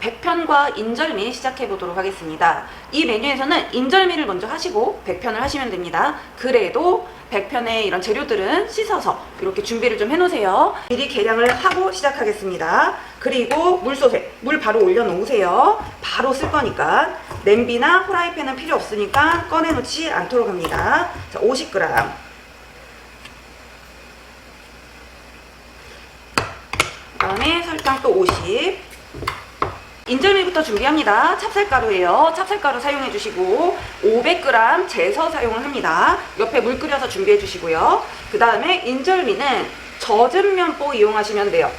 백편과 인절미 시작해 보도록 하겠습니다. 이 메뉴에서는 인절미를 먼저 하시고 백편을 하시면 됩니다. 그래도 백편의 이런 재료들은 씻어서 이렇게 준비를 좀 해놓으세요. 미리 계량을 하고 시작하겠습니다. 그리고 물솥에 물 바로 올려놓으세요. 바로 쓸 거니까. 냄비나 후라이팬은 필요 없으니까 꺼내놓지 않도록 합니다. 자, 50g. 그 다음에 설탕 또 50. 인절미부터 준비합니다. 찹쌀가루예요. 찹쌀가루 사용해 주시고 500g 재서 사용을 합니다. 옆에 물 끓여서 준비해 주시고요. 그 다음에 인절미는 젖은 면보 이용하시면 돼요.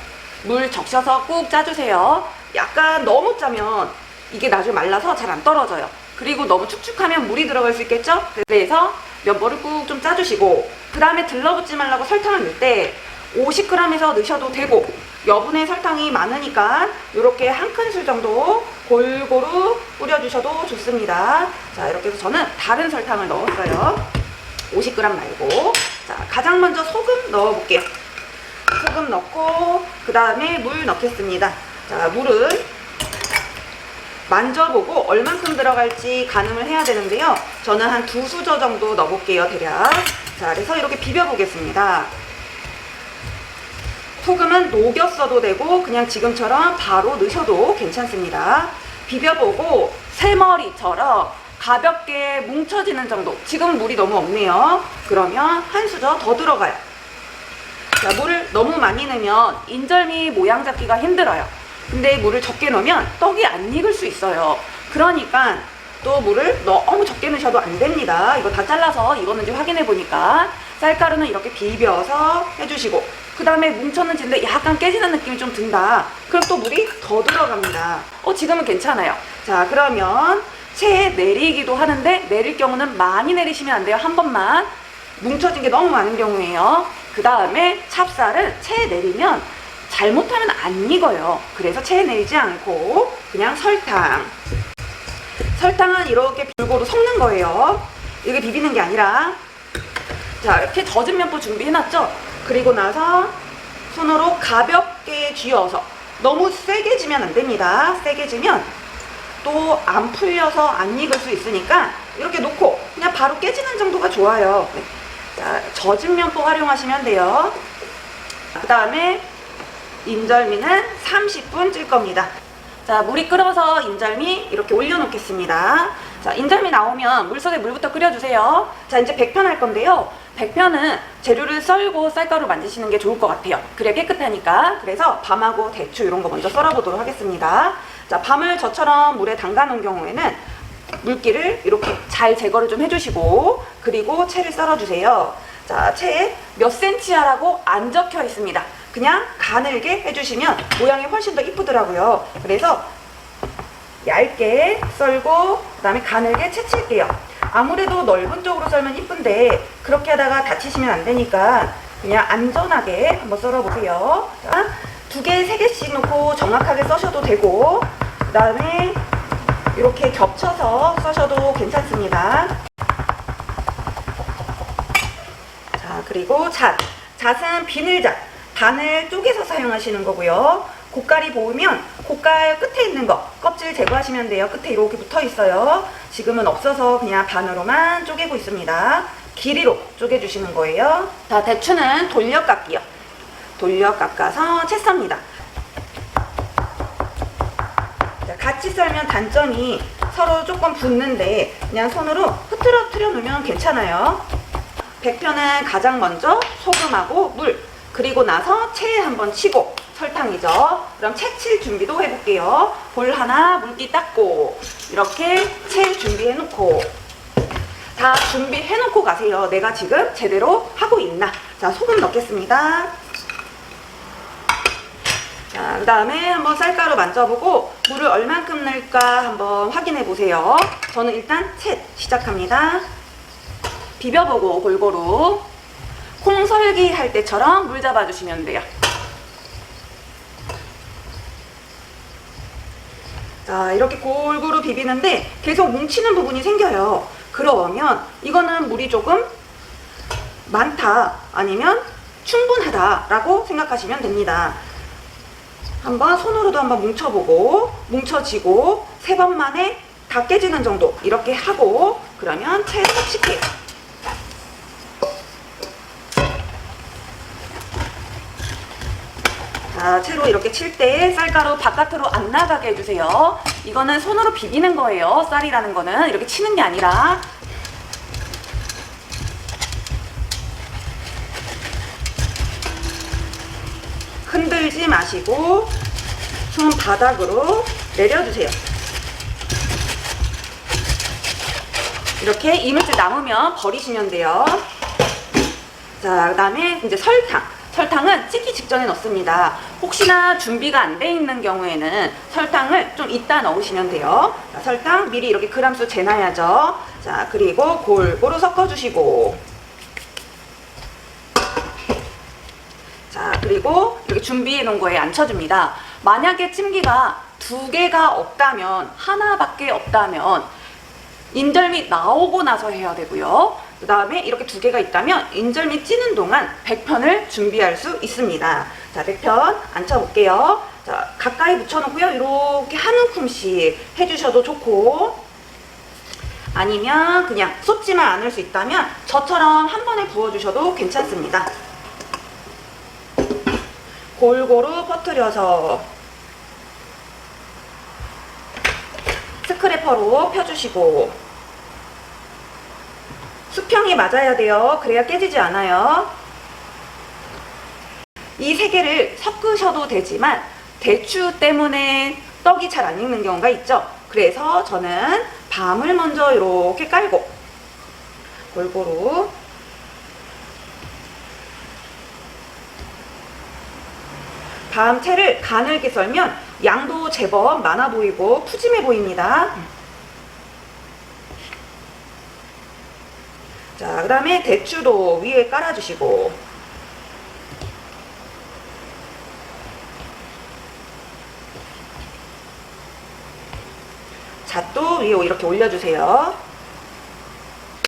물 적셔서 꾹 짜주세요. 약간 너무 짜면 이게 나중에 말라서 잘 안 떨어져요. 그리고 너무 축축하면 물이 들어갈 수 있겠죠? 그래서 면보를 꾹 좀 짜주시고, 그 다음에 들러붙지 말라고 설탕을 넣을 때 50g에서 넣으셔도 되고, 여분의 설탕이 많으니까 이렇게 한 큰술 정도 골고루 뿌려주셔도 좋습니다. 자, 이렇게 해서 저는 다른 설탕을 넣었어요. 50g 말고. 자, 가장 먼저 소금 넣어볼게요. 소금 넣고 그 다음에 물 넣겠습니다. 자, 물은 만져보고 얼만큼 들어갈지 가늠을 해야 되는데요. 저는 한 2수저 정도 넣어볼게요, 대략. 자, 그래서 이렇게 비벼보겠습니다. 소금은 녹여 써도 되고 그냥 지금처럼 바로 넣으셔도 괜찮습니다. 비벼보고 새머리처럼 가볍게 뭉쳐지는 정도. 지금 물이 너무 없네요. 그러면 한 수저 더 들어가요. 자, 물을 너무 많이 넣으면 인절미 모양 잡기가 힘들어요. 근데 물을 적게 넣으면 떡이 안 익을 수 있어요. 그러니까 또 물을 너무 적게 넣으셔도 안 됩니다. 이거 다 잘라서 익었는지 확인해 보니까. 쌀가루는 이렇게 비벼서 해주시고, 그 다음에 뭉쳤는지인데 약간 깨지는 느낌이 좀 든다. 그럼 또 물이 더 들어갑니다. 지금은 괜찮아요. 자, 그러면 체에 내리기도 하는데 내릴 경우는 많이 내리시면 안 돼요. 한 번만. 뭉쳐진 게 너무 많은 경우에요. 그 다음에 찹쌀은 체에 내리면 잘못하면 안 익어요. 그래서 체에 내리지 않고 그냥 설탕은 이렇게 골고루 섞는 거예요. 이게 비비는 게 아니라. 자, 이렇게 젖은 면보 준비해놨죠? 그리고 나서 손으로 가볍게 쥐어서, 너무 세게 쥐면 안 됩니다. 세게 쥐면 또 안 풀려서 안 익을 수 있으니까 이렇게 놓고 그냥 바로 깨지는 정도가 좋아요. 네. 자, 젖은 면보 활용하시면 돼요. 그 다음에 인절미는 30분 찔 겁니다. 자, 물이 끓어서 인절미 이렇게 올려놓겠습니다. 자, 인절미 나오면 물속에 물부터 끓여주세요. 자, 이제 백편 할 건데요. 백편은 재료를 썰고 쌀가루 만지시는 게 좋을 것 같아요. 그래 깨끗하니까. 그래서 밤하고 대추 이런 거 먼저 썰어보도록 하겠습니다. 자, 밤을 저처럼 물에 담가 놓은 경우에는 물기를 이렇게 잘 제거를 좀 해주시고, 그리고 채를 썰어주세요. 자, 채에 몇 cm야라고 안 적혀 있습니다. 그냥 가늘게 해주시면 모양이 훨씬 더 이쁘더라고요. 그래서 얇게 썰고 그 다음에 가늘게 채칠게요. 아무래도 넓은 쪽으로 썰면 이쁜데 그렇게 하다가 다치시면 안 되니까 그냥 안전하게 한번 썰어보세요. 자, 2개, 3개씩 놓고 정확하게 써셔도 되고, 그 다음에 이렇게 겹쳐서 써셔도 괜찮습니다. 자, 그리고 잣은 비늘잣, 반을 쪼개서 사용하시는 거고요. 고깔이 보이면 고깔 끝에 있는 거 껍질 제거하시면 돼요. 끝에 이렇게 붙어 있어요. 지금은 없어서 그냥 반으로만 쪼개고 있습니다. 길이로 쪼개주시는 거예요. 자, 대추는 돌려 깎기요. 돌려 깎아서 채 썹니다. 자, 같이 썰면 단점이 서로 조금 붙는데 그냥 손으로 흐트러뜨려 놓으면 괜찮아요. 백편은 가장 먼저 소금하고 물, 그리고 나서 채에 한번 치고, 설탕이죠. 그럼 채 칠 준비도 해볼게요. 볼 하나 물기 닦고 이렇게 채 준비해놓고, 다 준비해놓고 가세요. 내가 지금 제대로 하고 있나. 자, 소금 넣겠습니다. 자, 그 다음에 한번 쌀가루 만져보고 물을 얼만큼 넣을까 한번 확인해 보세요. 저는 일단 채 시작합니다. 비벼보고 골고루 콩설기 할 때처럼 물 잡아주시면 돼요. 자, 이렇게 골고루 비비는데 계속 뭉치는 부분이 생겨요. 그러면 이거는 물이 조금 많다, 아니면 충분하다 라고 생각하시면 됩니다. 한번 손으로도 한번 뭉쳐보고 뭉쳐지고 3번 만에 다 깨지는 정도 이렇게 하고 그러면 채로 칠게요. 자, 채로 이렇게 칠 때 쌀가루 바깥으로 안 나가게 해주세요. 이거는 손으로 비비는 거예요. 쌀이라는 거는 이렇게 치는 게 아니라. 흔들지 마시고 손 바닥으로 내려주세요. 이렇게 이물질 남으면 버리시면 돼요. 자, 그 다음에 이제 설탕은 찌기 직전에 넣습니다. 혹시나 준비가 안 돼 있는 경우에는 설탕을 좀 이따 넣으시면 돼요. 자, 설탕 미리 이렇게 그람수 재놔야죠. 자, 그리고 골고루 섞어주시고, 자, 그리고 이렇게 준비해 놓은 거에 앉혀줍니다. 만약에 찜기가 2개가 없다면, 하나밖에 없다면 인절미 나오고 나서 해야 되고요. 그 다음에 이렇게 2개가 있다면 인절미 찌는 동안 100편을 준비할 수 있습니다. 자, 100편 앉혀볼게요. 자, 가까이 붙여놓고요. 이렇게 한 움큼씩 해주셔도 좋고, 아니면 그냥 쏟지만 않을 수 있다면 저처럼 한 번에 부어주셔도 괜찮습니다. 골고루 퍼뜨려서 스크래퍼로 펴주시고, 수평이 맞아야 돼요. 그래야 깨지지 않아요. 이 3개를 섞으셔도 되지만 대추 때문에 떡이 잘 안 익는 경우가 있죠. 그래서 저는 밤을 먼저 이렇게 깔고 골고루 밤채를 가늘게 썰면 양도 제법 많아 보이고 푸짐해 보입니다. 자, 그 다음에 대추도 위에 깔아주시고, 잣도 위에 이렇게 올려주세요.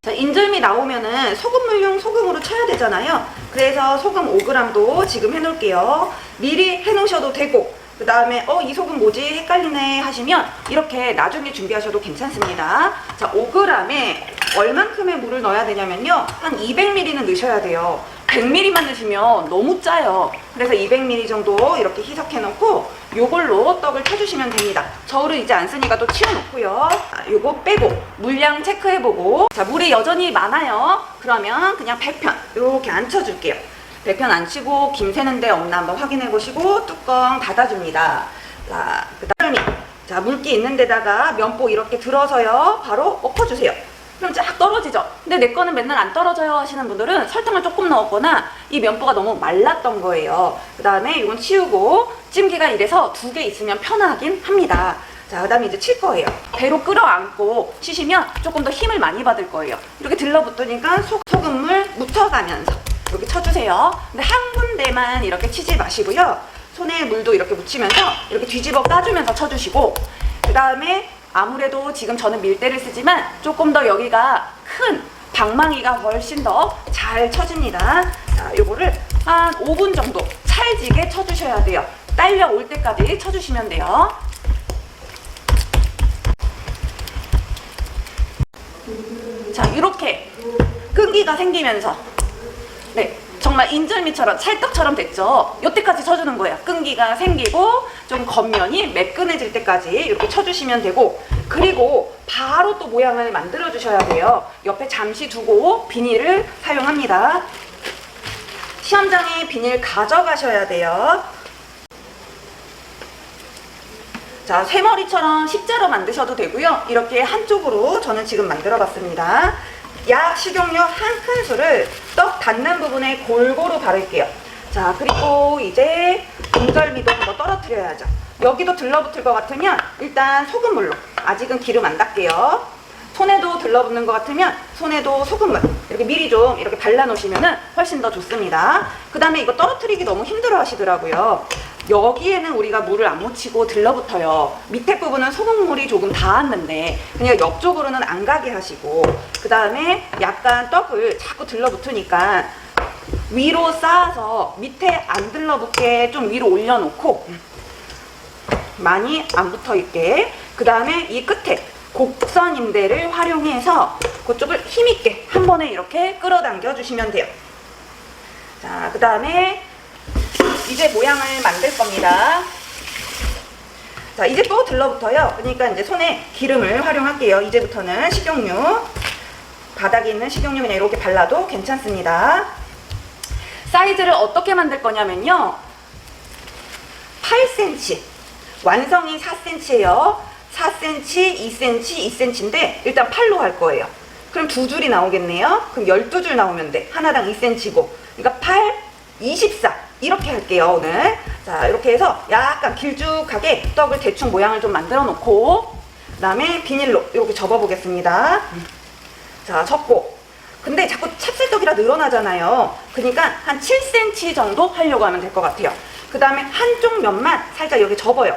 자, 인절미 나오면은 소금물용 소금으로 쳐야 되잖아요. 그래서 소금 5g도 지금 해놓을게요. 미리 해놓으셔도 되고, 그 다음에 이 소금 뭐지 헷갈리네 하시면 이렇게 나중에 준비하셔도 괜찮습니다. 자, 5g에 얼만큼의 물을 넣어야 되냐면요, 한 200ml는 넣으셔야 돼요. 100ml만 넣으시면 너무 짜요. 그래서 200ml 정도 이렇게 희석해 놓고 요걸로 떡을 펴주시면 됩니다. 저울은 이제 안 쓰니까 또 치워놓고요. 요거 빼고 물량 체크해보고, 자, 물이 여전히 많아요. 그러면 그냥 100편 이렇게 앉혀줄게요. 100편 앉히고 김 새는 데 없나 한번 확인해 보시고 뚜껑 닫아줍니다. 자, 그 다음에 자, 물기 있는 데다가 면보 이렇게 들어서요 바로 엎어주세요. 그럼 쫙 떨어지죠. 근데 내 거는 맨날 안 떨어져요 하시는 분들은 설탕을 조금 넣었거나 이 면보가 너무 말랐던 거예요. 그 다음에 이건 치우고, 찜기가 이래서 2개 있으면 편하긴 합니다. 자, 그 다음에 이제 칠 거예요. 배로 끌어안고 치시면 조금 더 힘을 많이 받을 거예요. 이렇게 들러붙으니까 소금물 묻혀가면서 이렇게 쳐주세요. 근데 한 군데만 이렇게 치지 마시고요. 손에 물도 이렇게 묻히면서 이렇게 뒤집어 까주면서 쳐주시고, 그 다음에 아무래도 지금 저는 밀대를 쓰지만 조금 더 여기가 큰 방망이가 훨씬 더 잘 쳐집니다. 자, 요거를 한 5분 정도 찰지게 쳐주셔야 돼요. 딸려올 때까지 쳐주시면 돼요. 자, 이렇게 끈기가 생기면서, 네, 정말 인절미처럼 찰떡처럼 됐죠. 이때까지 쳐주는 거예요. 끈기가 생기고 좀 겉면이 매끈해질 때까지 이렇게 쳐주시면 되고, 그리고 바로 또 모양을 만들어 주셔야 돼요. 옆에 잠시 두고 비닐을 사용합니다. 시험장에 비닐 가져가셔야 돼요. 자, 쇠머리처럼 십자로 만드셔도 되고요. 이렇게 한쪽으로 저는 지금 만들어 봤습니다. 약 식용유 한 큰술을 떡 닿는 부분에 골고루 바를게요. 자, 그리고 이제 인절미도 한번 떨어뜨려야죠. 여기도 들러붙을 것 같으면 일단 소금물로, 아직은 기름 안 닿게요. 손에도 들러붙는 것 같으면 손에도 소금물 이렇게 미리 좀 이렇게 발라 놓으시면 훨씬 더 좋습니다. 그 다음에 이거 떨어뜨리기 너무 힘들어 하시더라고요. 여기에는 우리가 물을 안 묻히고 들러붙어요. 밑에 부분은 소금물이 조금 닿았는데 그냥 옆쪽으로는 안 가게 하시고, 그 다음에 약간 떡을 자꾸 들러붙으니까 위로 쌓아서 밑에 안 들러붙게 좀 위로 올려놓고, 많이 안 붙어 있게. 그 다음에 이 끝에 곡선 인대를 활용해서 그쪽을 힘있게 한 번에 이렇게 끌어당겨 주시면 돼요. 자, 그 다음에 이제 모양을 만들 겁니다. 자, 이제 또 들러붙어요. 그러니까 이제 손에 기름을 활용할게요. 이제부터는 식용유, 바닥에 있는 식용유 그냥 이렇게 발라도 괜찮습니다. 사이즈를 어떻게 만들 거냐면요, 8cm, 완성이 4cm예요. 4cm, 2cm, 2cm인데 일단 8로 할 거예요. 그럼 2줄이 나오겠네요. 그럼 12줄 나오면 돼. 하나당 2cm고. 그러니까 8, 24 이렇게 할게요, 오늘. 자, 이렇게 해서 약간 길쭉하게 떡을 대충 모양을 좀 만들어 놓고, 그 다음에 비닐로 이렇게 접어 보겠습니다. 자, 접고. 근데 자꾸 찹쌀떡이라 늘어나잖아요. 그러니까 한 7cm 정도 하려고 하면 될 것 같아요. 그 다음에 한쪽 면만 살짝 여기 접어요.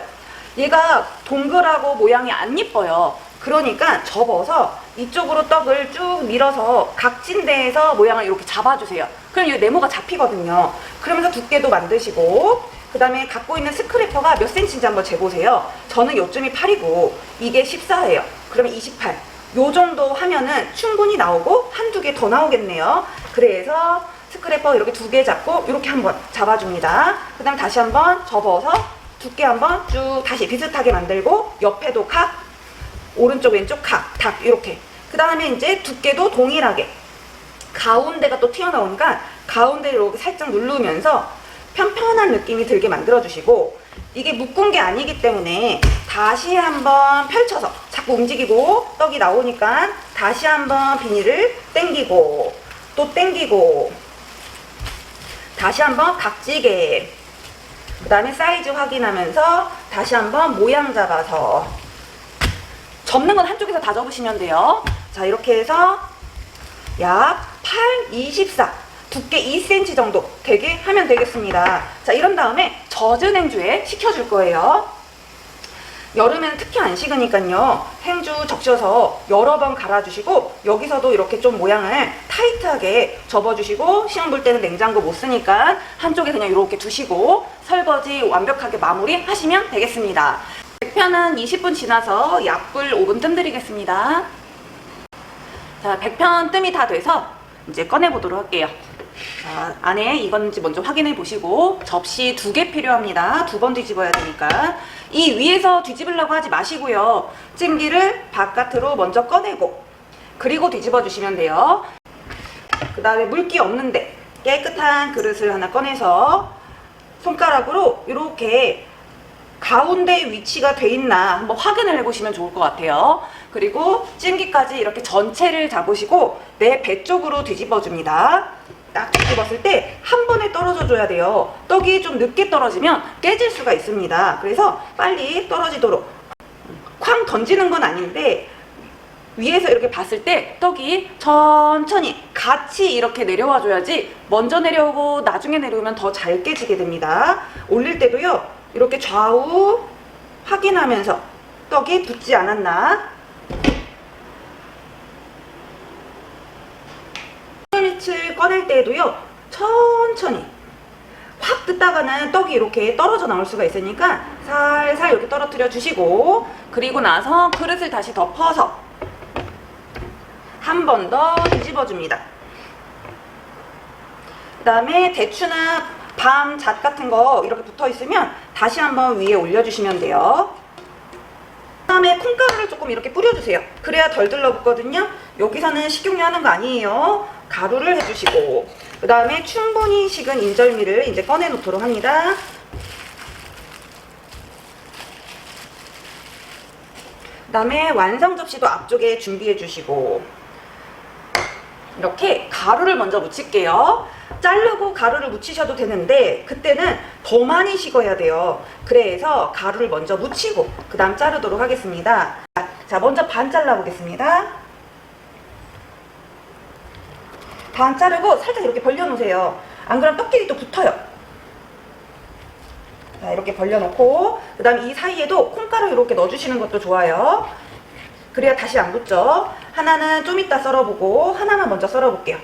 얘가 동글하고 모양이 안 예뻐요. 그러니까 접어서 이쪽으로 떡을 쭉 밀어서 각진 데에서 모양을 이렇게 잡아주세요. 그럼 이 네모가 잡히거든요. 그러면서 두께도 만드시고, 그 다음에 갖고 있는 스크래퍼가 몇 cm인지 한번 재보세요. 저는 요쯤이 8이고 이게 14예요. 그러면 28. 요 정도 하면은 충분히 나오고 한두 개 더 나오겠네요. 그래서 스크래퍼 이렇게 2개 잡고 이렇게 한번 잡아줍니다. 그 다음 다시 한번 접어서 두께 한번 쭉 다시 비슷하게 만들고, 옆에도 각, 오른쪽 왼쪽 각, 탁 이렇게. 그 다음에 이제 두께도 동일하게, 가운데가 또 튀어나오니까 가운데를 이렇게 살짝 누르면서 편편한 느낌이 들게 만들어 주시고, 이게 묶은 게 아니기 때문에 다시 한번 펼쳐서 자꾸 움직이고, 떡이 나오니까 다시 한번 비닐을 당기고 또 당기고, 다시 한번 각지게, 그 다음에 사이즈 확인하면서 다시 한번 모양 잡아서, 접는 건 한쪽에서 다 접으시면 돼요. 자, 이렇게 해서 약 8, 24, 두께 2cm 정도 되게 하면 되겠습니다. 자, 이런 다음에 젖은 행주에 식혀줄 거예요. 여름에는 특히 안 식으니까요, 행주 적셔서 여러 번 갈아주시고, 여기서도 이렇게 좀 모양을 타이트하게 접어주시고, 시험 볼 때는 냉장고 못 쓰니까 한쪽에 그냥 이렇게 두시고 설거지 완벽하게 마무리 하시면 되겠습니다. 백편은 20분 지나서 약불 5분 뜸 들이겠습니다. 자, 백편 뜸이 다 돼서 이제 꺼내보도록 할게요. 자, 안에 익었는지 먼저 확인해 보시고, 접시 2개 필요합니다. 2번 뒤집어야 되니까. 이 위에서 뒤집으려고 하지 마시고요, 찜기를 바깥으로 먼저 꺼내고 그리고 뒤집어 주시면 돼요. 그 다음에 물기 없는데 깨끗한 그릇을 하나 꺼내서 손가락으로 이렇게 가운데 위치가 돼 있나 한번 확인을 해보시면 좋을 것 같아요. 그리고 찜기까지 이렇게 전체를 잡으시고 내 배 쪽으로 뒤집어 줍니다. 딱 뒤집었을 때 한 번에 떨어져 줘야 돼요. 떡이 좀 늦게 떨어지면 깨질 수가 있습니다. 그래서 빨리 떨어지도록, 쾅 던지는 건 아닌데 위에서 이렇게 봤을 때 떡이 천천히 같이 이렇게 내려와 줘야지, 먼저 내려오고 나중에 내려오면 더 잘 깨지게 됩니다. 올릴 때도요, 이렇게 좌우 확인하면서 떡이 붙지 않았나. 샌드위치를 꺼낼 때에도요, 천천히 확 뜯다가는 떡이 이렇게 떨어져 나올 수가 있으니까 살살 이렇게 떨어뜨려 주시고, 그리고 나서 그릇을 다시 덮어서 한 번 더 뒤집어 줍니다. 그 다음에 대추나 밤 잣 같은 거 이렇게 붙어 있으면 다시 한번 위에 올려주시면 돼요. 그 다음에 콩가루를 조금 이렇게 뿌려주세요. 그래야 덜 들러붙거든요. 여기서는 식용유 하는 거 아니에요. 가루를 해주시고, 그 다음에 충분히 식은 인절미를 이제 꺼내 놓도록 합니다. 그 다음에 완성 접시도 앞쪽에 준비해 주시고, 이렇게 가루를 먼저 묻힐게요. 자르고 가루를 묻히셔도 되는데 그때는 더 많이 식어야 돼요. 그래서 가루를 먼저 묻히고 그 다음 자르도록 하겠습니다. 자, 먼저 반 잘라 보겠습니다. 반 자르고 살짝 이렇게 벌려 놓으세요. 안 그러면 떡끼리 또 붙어요. 자, 이렇게 벌려 놓고, 그 다음 이 사이에도 콩가루 이렇게 넣어주시는 것도 좋아요. 그래야 다시 안 붙죠. 하나는 좀 이따 썰어보고 하나만 먼저 썰어볼게요.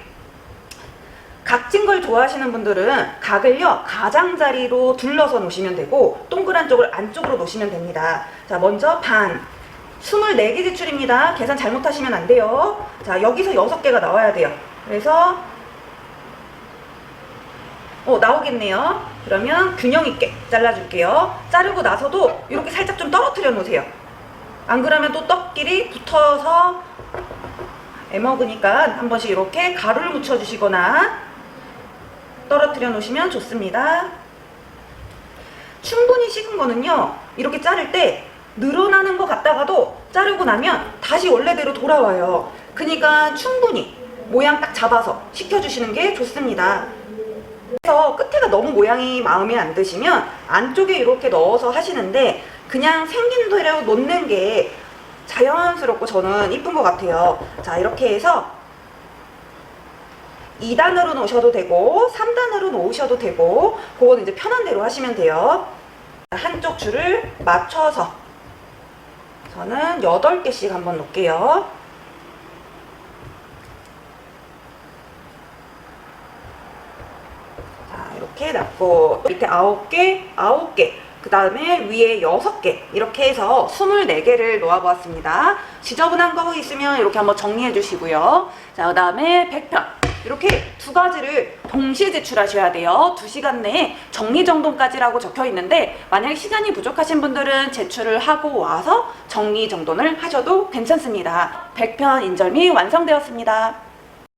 각진 걸 좋아하시는 분들은 각을요 가장자리로 둘러서 놓으시면 되고 동그란 쪽을 안쪽으로 놓으시면 됩니다. 자, 먼저 반 24개 지출입니다. 계산 잘못하시면 안 돼요. 자, 여기서 6개가 나와야 돼요. 그래서 나오겠네요. 그러면 균형 있게 잘라줄게요. 자르고 나서도 이렇게 살짝 좀 떨어뜨려 놓으세요. 안 그러면 또 떡끼리 붙어서 애먹으니까 한 번씩 이렇게 가루를 묻혀주시거나 떨어뜨려 놓으시면 좋습니다. 충분히 식은 거는요, 이렇게 자를 때 늘어나는 것 같다가도 자르고 나면 다시 원래대로 돌아와요. 그러니까 충분히 모양 딱 잡아서 식혀주시는 게 좋습니다. 그래서 끝에가 너무 모양이 마음에 안 드시면 안쪽에 이렇게 넣어서 하시는데 그냥 생긴 대로 놓는 게 자연스럽고 저는 이쁜 것 같아요. 자, 이렇게 해서 2단으로 놓으셔도 되고 3단으로 놓으셔도 되고 그거는 이제 편한 대로 하시면 돼요. 한쪽 줄을 맞춰서 저는 8개씩 한번 놓을게요. 자, 이렇게 놨고 밑에 9개, 9개, 그 다음에 위에 6개 이렇게 해서 24개를 놓아보았습니다. 지저분한 거 있으면 이렇게 한번 정리해 주시고요. 자, 그 다음에 100편 이렇게 2가지를 동시에 제출하셔야 돼요. 2시간 내에 정리정돈까지라고 적혀 있는데 만약에 시간이 부족하신 분들은 제출을 하고 와서 정리정돈을 하셔도 괜찮습니다. 100편 인절미 완성되었습니다.